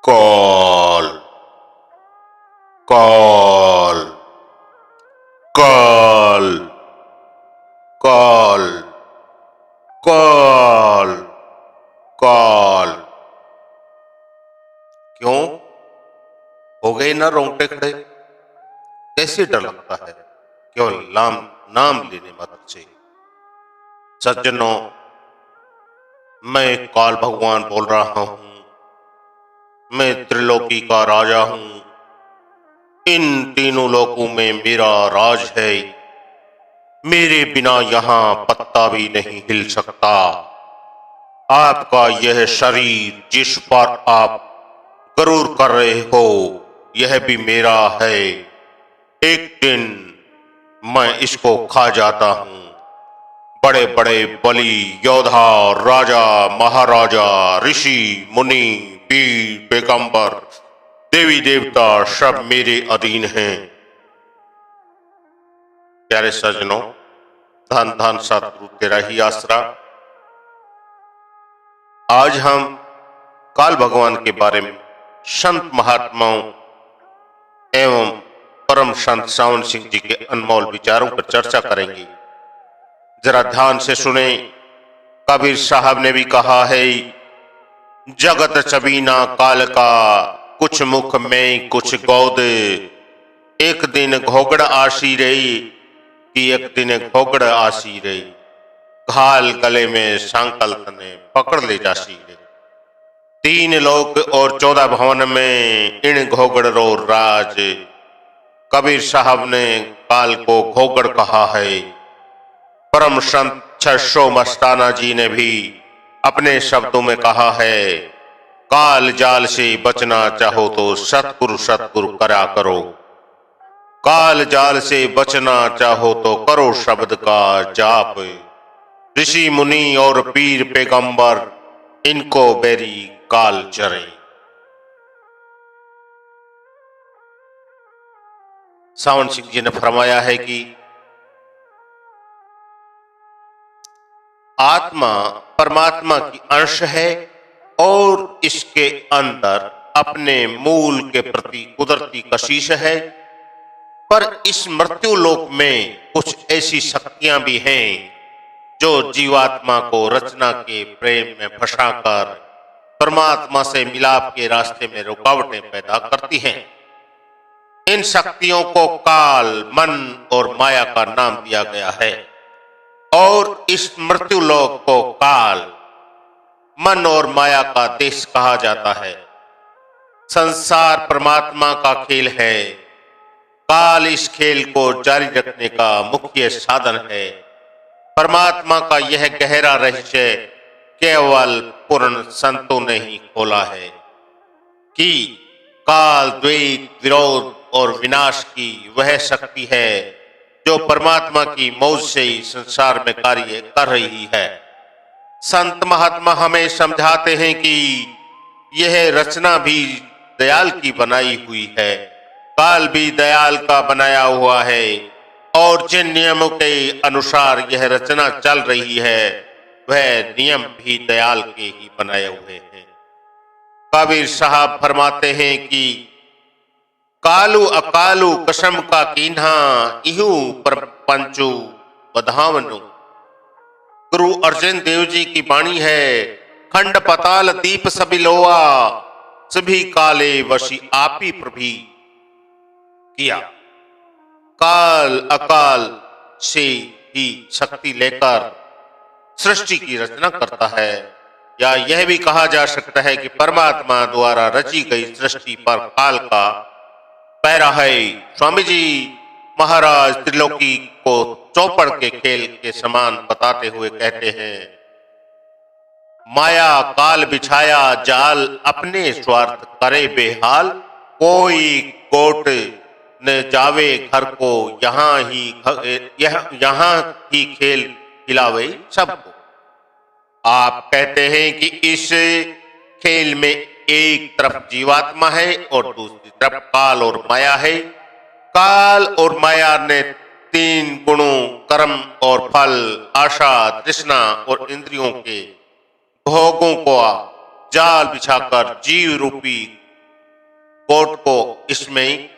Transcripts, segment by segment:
Call call call call call call. क्यों हो गए ना रोंगटे खड़े? कैसे डर लगता है केवल नाम लेने मात्र से। सज्जनों, मैं काल भगवान बोल रहा हूं। मैं त्रिलोकी का राजा हूं। इन तीनों लोकों में मेरा राज है। मेरे बिना यहां पत्ता भी नहीं हिल सकता। आपका यह शरीर जिस पर आप गरूर कर रहे हो, यह भी मेरा है। एक दिन मैं इसको खा जाता हूं। बड़े बड़े बलि, योद्धा, राजा, महाराजा, ऋषि, मुनि, वीर, पैगंबर, देवी देवता सब मेरे अधीन हैं। प्यारे सज्जनों, धन धन सतगुरु तेरा ही आसरा। आज हम काल भगवान के बारे में संत महात्माओं एवं परम संत सावन सिंह जी के अनमोल विचारों पर चर्चा करेंगे। जरा ध्यान से सुने। कबीर साहब ने भी कहा है, जगत छबीना काल का, कुछ मुख में कुछ गोद। एक दिन घोगड़ आसी रही कि एक दिन घोगड़ आसी रही। घाल गले में सांकल तने पकड़ ले जासी रे। 3 लोक और 14 भवन में इन घोगड़ रो राज। कबीर साहब ने काल को घोगड़ कहा है। परम संत 600 मस्ताना जी ने भी अपने शब्दों में कहा है, काल जाल से बचना चाहो तो सतगुरु सतगुरु करा करो। काल जाल से बचना चाहो तो करो शब्द का जाप। ऋषि मुनि और पीर पैगंबर, इनको बेरी काल चरे। सावन सिंह जी ने फरमाया है कि आत्मा परमात्मा की अंश है और इसके अंदर अपने मूल के प्रति कुदरती कशिश है। पर इस मृत्यु लोक में कुछ ऐसी शक्तियां भी हैं जो जीवात्मा को रचना के प्रेम में फंसाकर परमात्मा से मिलाप के रास्ते में रुकावटें पैदा करती हैं। इन शक्तियों को काल, मन और माया का नाम दिया गया है और इस मृत्यु लोक को काल, मन और माया का देश कहा जाता है। संसार परमात्मा का खेल है। काल इस खेल को जारी रखने का मुख्य साधन है। परमात्मा का यह गहरा रहस्य केवल पूर्ण संतों ने ही खोला है कि काल, द्वेष, विरोध और विनाश की वह शक्ति है जो परमात्मा की मौज से ही संसार में कार्य कर रही है। संत महात्मा हमें समझाते हैं कि यह रचना भी दयाल की बनाई हुई है। काल भी दयाल का बनाया हुआ है और जिन नियमों के अनुसार यह रचना चल रही है, वह नियम भी दयाल के ही बनाए हुए हैं। कबीर साहब फरमाते हैं कि कालू अकालू कसम का कीन्हा, इहू पर पंचू बधावनु। गुरु अर्जन देव जी की वाणी है, खंड पताल दीप सभी लोआ, सभी काले वशी आपी प्रभी किया। काल अकाल से ही शक्ति लेकर सृष्टि की रचना करता है, या यह भी कहा जा सकता है कि परमात्मा द्वारा रची गई सृष्टि पर काल का पैरा है। स्वामी जी महाराज त्रिलोकी को चौपड़ के खेल के समान बताते हुए कहते हैं, माया काल बिछाया जाल, अपने स्वार्थ करे बेहाल। कोई कोट न जावे घर को, यहाँ ही खेल खिलावे सबको। आप कहते हैं कि इस खेल में एक तरफ जीवात्मा है और दूसरी तरफ काल और माया है। काल और माया ने 3 गुणों, कर्म और फल, आशा, तृष्णा और इंद्रियों के भोगों को जाल बिछाकर जीव रूपी कोर्ट को इसमें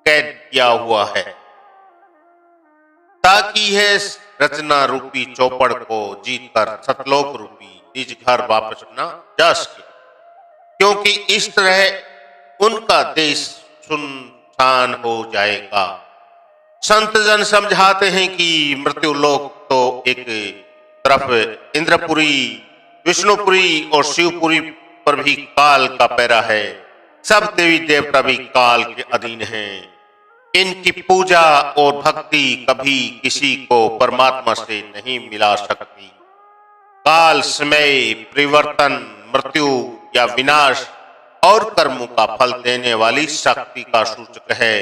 कैद किया हुआ है, ताकि यह रचना रूपी चौपड़ को जीतकर सतलोक रूपी निज घर वापस न जा सके, क्योंकि इस तरह उनका देश सुनसान हो जाएगा। संत जन समझाते हैं कि मृत्यु लोक तो एक तरफ इंद्रपुरी, विष्णुपुरी और शिवपुरी पर भी काल का पैरा है। सब देवी देवता भी काल के अधीन हैं। इनकी पूजा और भक्ति कभी किसी को परमात्मा से नहीं मिला सकती। काल, समय, परिवर्तन, मृत्यु या विनाश और कर्मों का फल देने वाली शक्ति का सूचक है।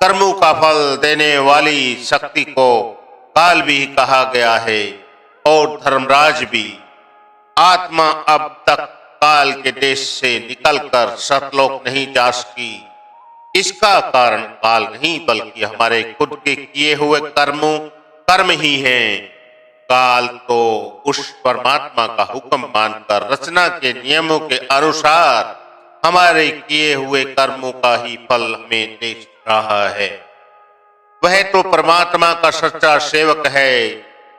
कर्मों का फल देने वाली शक्ति को काल भी कहा गया है और धर्मराज भी। आत्मा अब तक काल के देश से निकलकर सतलोक नहीं जा सकी। इसका कारण काल नहीं बल्कि हमारे खुद के किए हुए कर्म ही हैं। काल तो उस परमात्मा का हुक्म मानकर रचना के नियमों के अनुसार हमारे किए हुए कर्मों का ही फल हमें दे रहा है। वह तो परमात्मा का सच्चा सेवक है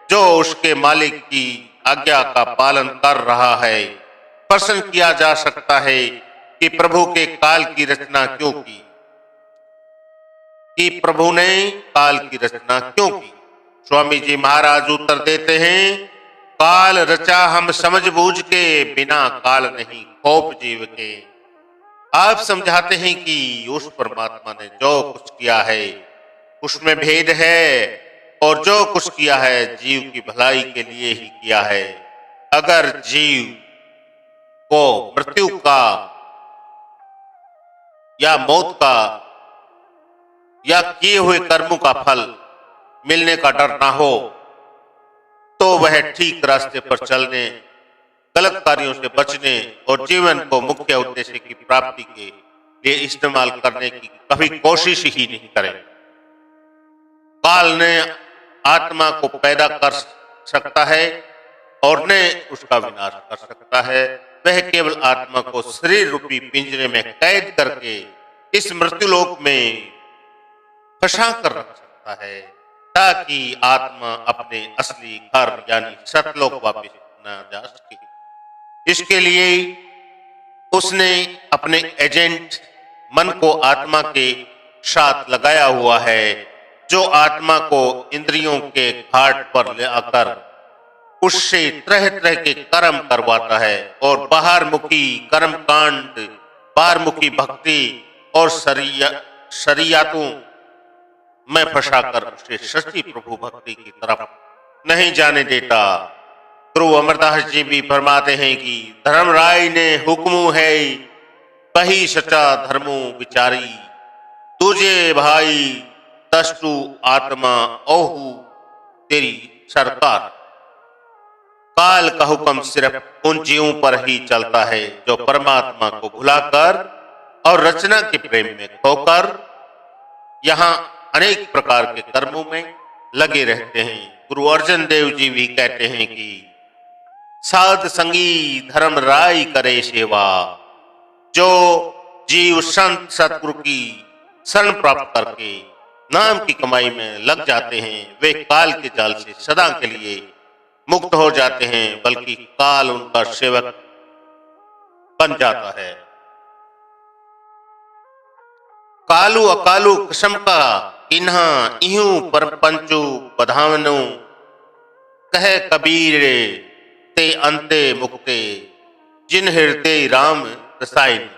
जो उसके मालिक की आज्ञा का पालन कर रहा है। प्रश्न किया जा सकता है कि प्रभु के काल की रचना क्यों की? कि प्रभु ने काल की रचना क्यों की? स्वामी जी महाराज उत्तर देते हैं, काल रचा हम समझ बूझ के, बिना काल नहीं खोप जीव के। आप समझाते हैं कि उस परमात्मा ने जो कुछ किया है उसमें भेद है और जो कुछ किया है जीव की भलाई के लिए ही किया है। अगर जीव को मृत्यु का या मौत का या किए हुए कर्मों का फल मिलने का डर ना हो तो वह ठीक रास्ते पर चलने, गलत कार्यों से बचने और जीवन को मुख्य उद्देश्य की प्राप्ति के लिए इस्तेमाल करने की कभी कोशिश ही नहीं करे। काल ने आत्मा को पैदा कर सकता है और न उसका विनाश कर सकता है। वह केवल आत्मा को शरीर रूपी पिंजरे में कैद करके इस मृत्युलोक में फंसा कर रख सकता है, ताकि आत्मा अपने असली घर यानी सतलोक वापस न जा सके। इसके लिए उसने अपने एजेंट मन को आत्मा के साथ लगाया हुआ है, जो आत्मा को इंद्रियों के घाट पर ले आकर उससे तरह तरह के कर्म करवाता है और बाहरमुखी कर्म कांड, बाहरमुखी भक्ति और शरीयतों में फंसाकर उसे सच्ची प्रभु भक्ति की तरफ नहीं जाने देता। गुरु अमरदास जी भी फरमाते हैं कि धर्मराय ने हुक्म है वही सच्चा धर्मो विचारी, तुझे भाई तस्तु आत्मा ओहु तेरी सरकार। काल का हुक्म सिर्फ उन जीवों पर ही चलता है जो परमात्मा को भुलाकर और रचना के प्रेम में खोकर यहाँ अनेक प्रकार के कर्मों में लगे रहते हैं। गुरु अर्जन देव जी भी कहते हैं कि साध संगी धर्म राय करे सेवा, जो जीव संत सतगुरु की शरण प्राप्त करके नाम की कमाई में लग जाते हैं, वे काल के जाल से सदा के लिए मुक्त हो जाते हैं, बल्कि काल उनका सेवक बन जाता है। कालू अकालू कसम का इन्हा इहू पर पंचु बधावनु, कहे कबीर ते अंते मुक्ते, जिन हृदय राम रसायन।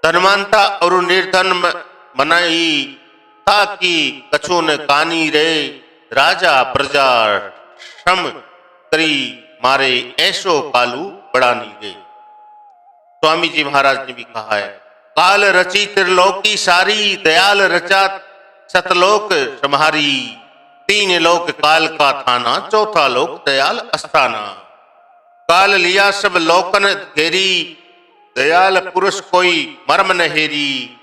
धनवंता और निर्धन मनाई था कि कछु न कानी रे, राजा प्रजा श्रम करी मारे ऐसो कालू बड़ानी रे। स्वामी जी महाराज ने भी कहा है, काल रची त्रिलोकी सारी, दयाल रचा सतलोक सम्हारी। तीन लोक काल का थाना, चौथा लोक दयाल अस्थाना। काल लिया सब लोकन घेरी, दयाल पुरुष कोई मर्म न हेरी।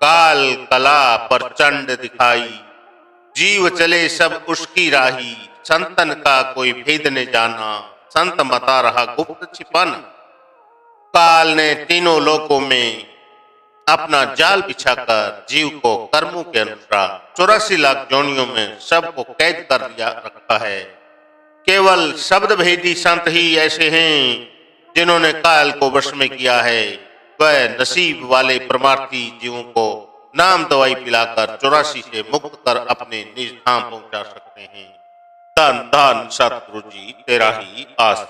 काल कला पर चंड दिखाई, जीव चले सब उसकी राही। संतन का कोई भेद न जाना, संत मता रहा गुप्त छिपाना। काल ने तीनों लोकों में अपना जाल बिछाकर जीव को कर्मों के अनुसार 84 लाख जोनियों में सबको कैद कर दिया रखा है। केवल शब्द भेदी संत ही ऐसे हैं जिन्होंने काल को वश में किया है। वह नसीब वाले परमार्थी जीवों को नाम दवाई पिलाकर 84 से मुक्त कर अपने निज धाम पहुंचा सकते हैं। धन धन सतगुरु जी तेरा ही आस।